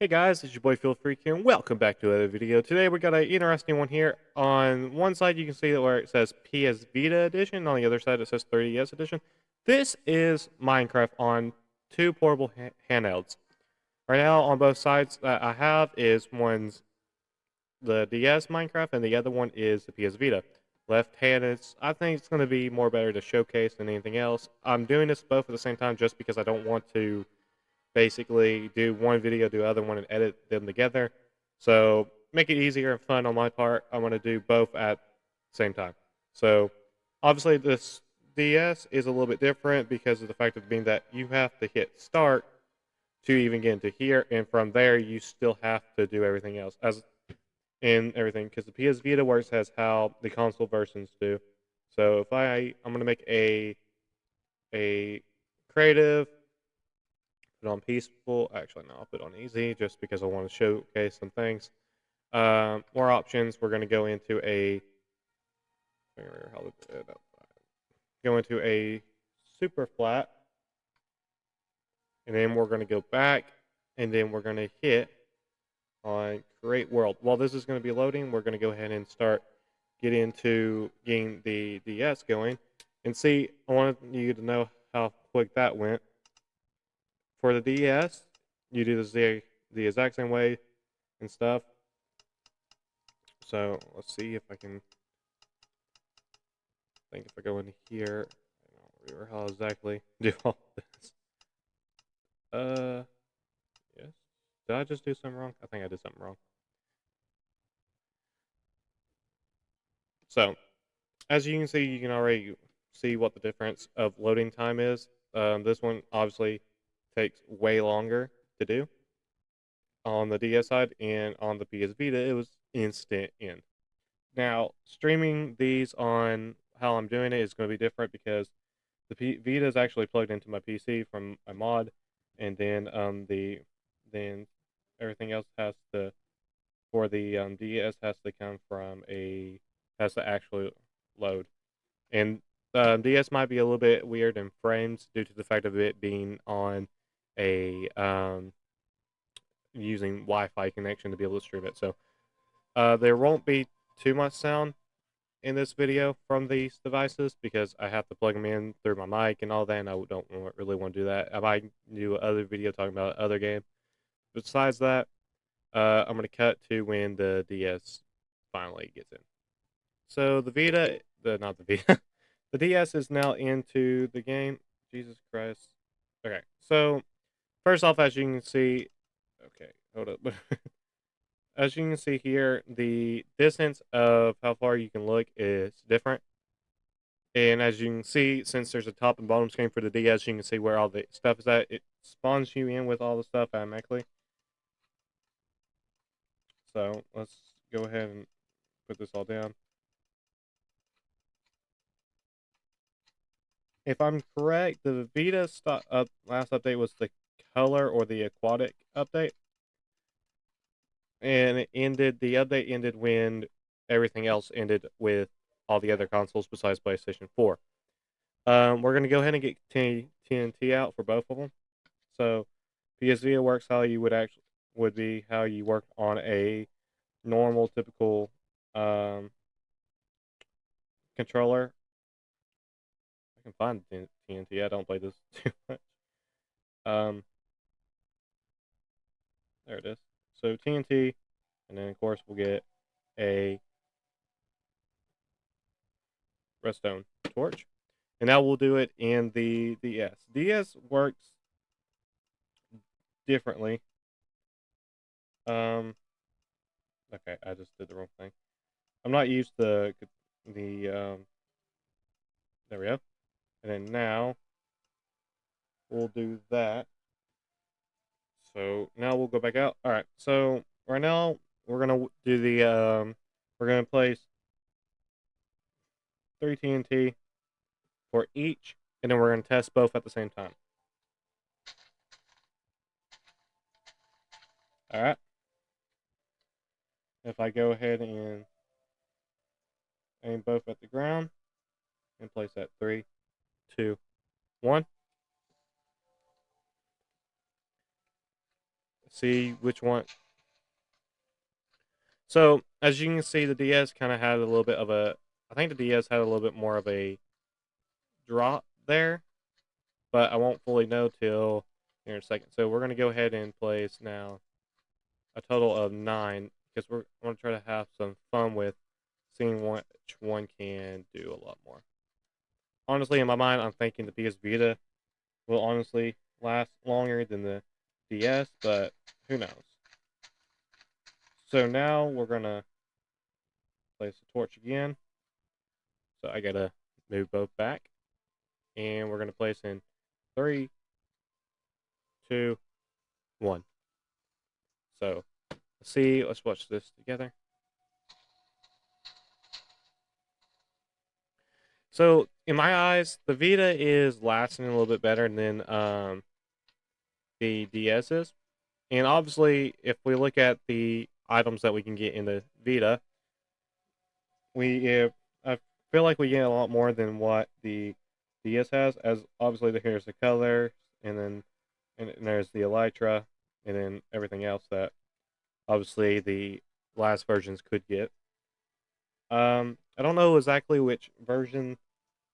Hey guys, it's your boy Phil Freak here, and welcome back to another video. Today we got an interesting one here. On one side, you can see that where it says PS Vita Edition. On the other side, it says 30S Edition. This is Minecraft on two portable handhelds. Right now, on both sides that I have is one's the DS Minecraft, and the other one is the PS Vita. Left hand is, I think it's going to be more better to showcase than anything else. I'm doing this both at the same time just because I don't want to basically do one video, do the other one, and edit them together. So make it easier and fun on my part. I want to do both at the same time. So obviously this DS is a little bit different because of the fact of being that you have to hit start to even get into here, and from there you still have to do everything else as in everything because the PS Vita works as how the console versions do. So if I'm gonna make a creative, put on peaceful. Actually, no, I'll put on easy just because I want to showcase some things. More options. We're going to go into a super flat, and then we're going to go back, and then we're going to hit on create world. While this is going to be loading, we're going to go ahead and start getting the DS going, and see. I want you to know how quick that went. For the DS, you do the exact same way and stuff. So let's see if I can think if I go in here. I don't remember how exactly do all this. Yes. Did I just do something wrong? I think I did something wrong. So as you can see, you can already see what the difference of loading time is. This one obviously takes way longer to do on the DS side, and on the PS Vita, it was instant in. Now, streaming these on how I'm doing it is going to be different because the Vita is actually plugged into my PC from a mod, and then everything else has to for the DS has to come from has to actually load. And DS might be a little bit weird in frames due to the fact of it being on a using Wi-Fi connection to be able to stream it. So there won't be too much sound in this video from these devices because I have to plug them in through my mic and all that, and I don't really want to do that. I might do another video talking about other game. Besides that, I'm going to cut to when the DS finally gets in. So the Vita, not the Vita, the DS is now into the game. Jesus Christ. Okay, so first off, as you can see, okay, hold up. As you can see here, the distance of how far you can look is different. And as you can see, since there's a top and bottom screen for the DS, you can see where all the stuff is at. It spawns you in with all the stuff automatically. So let's go ahead and put this all down. If I'm correct, the Vita last update was the color or the aquatic update. And the update ended when everything else ended with all the other consoles besides PlayStation 4. We're going to go ahead and get TNT out for both of them. So PS Vita works how you would be how you work on a normal typical controller. I can find TNT. I don't play this too much. Um, there it is. So TNT, and then of course we'll get a redstone torch, and now we'll do it in the DS. DS works differently. Okay, I just did the wrong thing. I'm not used to the there we go. And then now we'll do that. So now we'll go back out. All right. So right now we're gonna do we're gonna place 3 TNT for each, and then we're gonna test both at the same time. All right. If I go ahead and aim both at the ground and place that 3, 2, 1. see which one. So as you can see, the DS kind of had a little bit of a. I think the DS had a little bit more of a drop there, but I won't fully know till here in a second. So we're gonna go ahead and place now a total of 9 because we're going to try to have some fun with seeing which one can do a lot more. Honestly, in my mind, I'm thinking the PS Vita will honestly last longer than the DS, but who knows? So now we're gonna place the torch again. So I gotta move both back, and we're gonna place in 3, 2, 1. So let's see. Let's watch this together. So in my eyes, the Vita is lasting a little bit better than the DS is, and obviously, if we look at the items that we can get in the Vita, I feel like we get a lot more than what the DS has. As obviously, here's the color, and then and there's the Elytra, and then everything else that obviously the last versions could get. I don't know exactly which version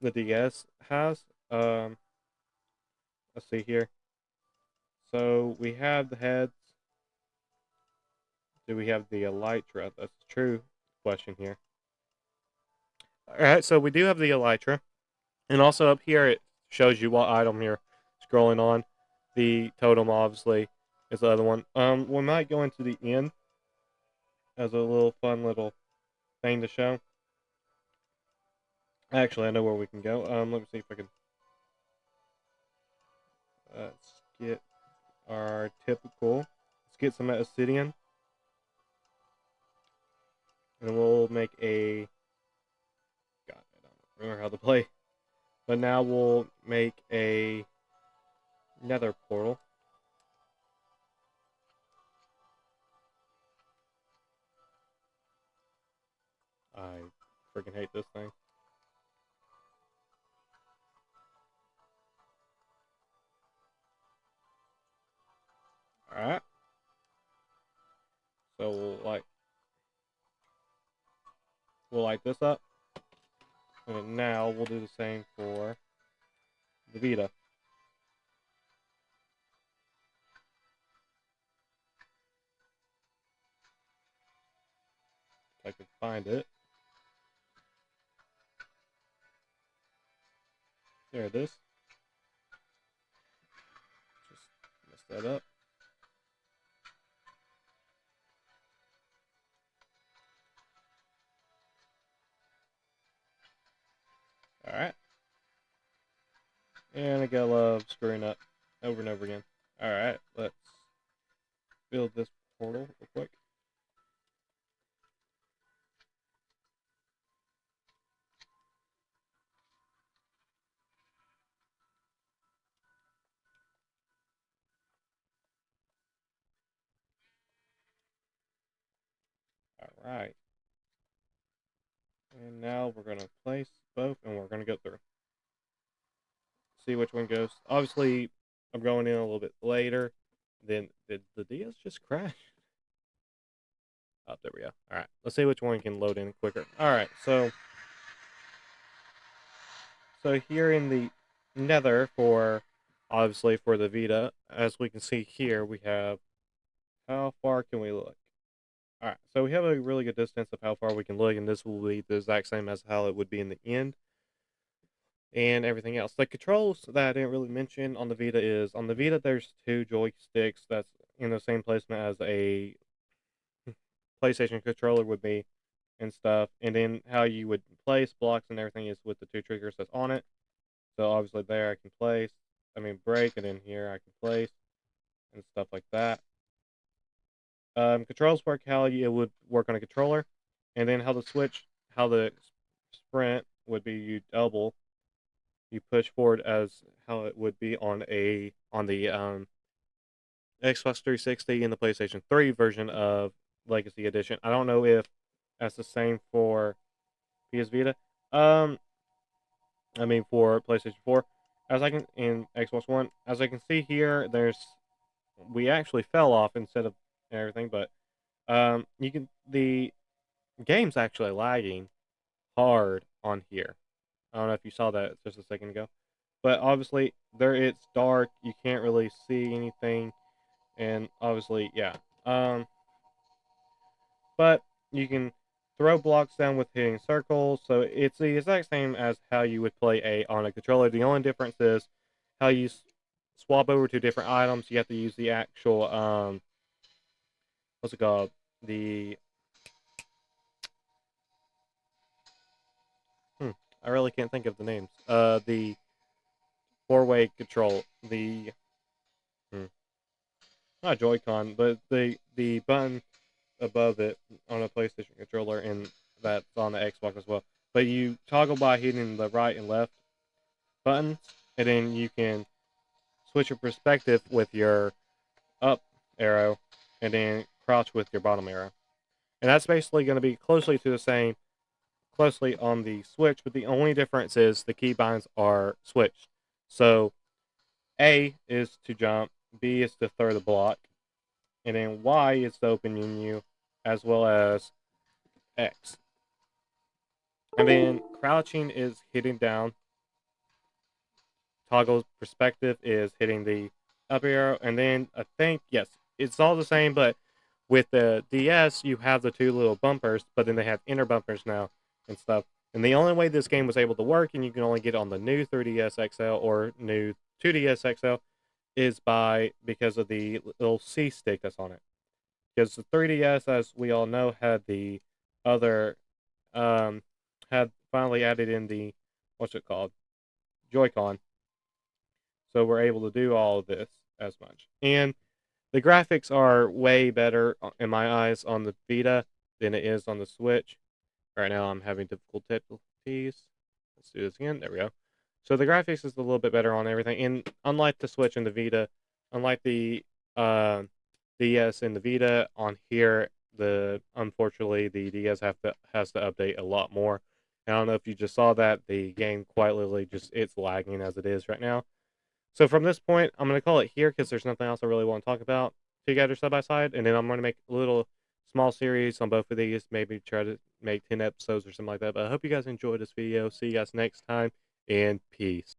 the DS has. Let's see here. So we have the heads. Do we have the Elytra? That's the true question here. All right, so we do have the Elytra, and also up here it shows you what item you're scrolling on. The totem, obviously, is the other one. We might go into the end as a little fun little thing to show. Actually, I know where we can go. Let me see if I can. Let's get our typical. Let's get some obsidian, and we'll make a. God, I don't remember how to play, but now we'll make a nether portal. I freaking hate this thing. All right. So we'll light this up, and now we'll do the same for the Vita. If I can find it. There it is. Just mess that up. All right. And I gotta love screwing up over and over again. All right, let's build this portal real quick. All right. And now we're gonna place both, and we're gonna go through. See which one goes. Obviously, I'm going in a little bit later. Then did the DS just crash? Oh, there we go. All right, let's see which one can load in quicker. All right, so here in the Nether for obviously for the Vita, as we can see here, we have how far can we look? All right, so we have a really good distance of how far we can look, and this will be the exact same as how it would be in the end and everything else. The controls that I didn't really mention on the Vita is on the Vita there's 2 joysticks that's in the same placement as a PlayStation controller would be and stuff, and then how you would place blocks and everything is with the 2 triggers that's on it. So obviously there I can place, break, and in here I can place and stuff like that. Controls work how it would work on a controller, and then how the sprint would be you double, you push forward as how it would be on the Xbox 360 and the PlayStation 3 version of Legacy Edition. I don't know if that's the same for PS Vita. Um, for PlayStation 4, as I can in Xbox One, as I can see here, there's we actually fell off instead of everything. But the game's actually lagging hard on here. I don't know if you saw that just a second ago, but obviously there it's dark. You can't really see anything, and obviously, yeah. Um, but you can throw blocks down with hitting circles, so it's the exact same as how you would play on a controller. The only difference is how you swap over to different items. You have to use the actual what's it called? The hmm, I really can't think of the names. The four-way control. The hmm, not Joy-Con, but the button above it on a PlayStation controller, and that's on the Xbox as well. But you toggle by hitting the right and left buttons, and then you can switch your perspective with your up arrow, and then crouch with your bottom arrow. And that's basically going to be closely on the Switch, but the only difference is the keybinds are switched. So A is to jump, B is to throw the block, and then Y is to open menu, as well as X. And then crouching is hitting down. Toggle perspective is hitting the up arrow. And then I think, yes, it's all the same, but with the DS, you have the two little bumpers, but then they have inner bumpers now and stuff. And the only way this game was able to work, and you can only get it on the new 3DS XL or new 2DS XL, is because of the little C stick that's on it. Because the 3DS, as we all know, had the other um, had finally added in the what's it called Joy-Con, so we're able to do all of this as much. And the graphics are way better in my eyes on the Vita than it is on the Switch. Right now, I'm having difficulties. Let's do this again. There we go. So the graphics is a little bit better on everything, and unlike the Switch and the Vita, unlike the uh, DS and the Vita, on here, the unfortunately the DS has to update a lot more. And I don't know if you just saw that the game quite literally just it's lagging as it is right now. So from this point, I'm gonna call it here because there's nothing else I really want to talk about together side by side, and then I'm gonna make a little small series on both of these. Maybe try to make 10 episodes or something like that. But I hope you guys enjoyed this video. See you guys next time, and peace.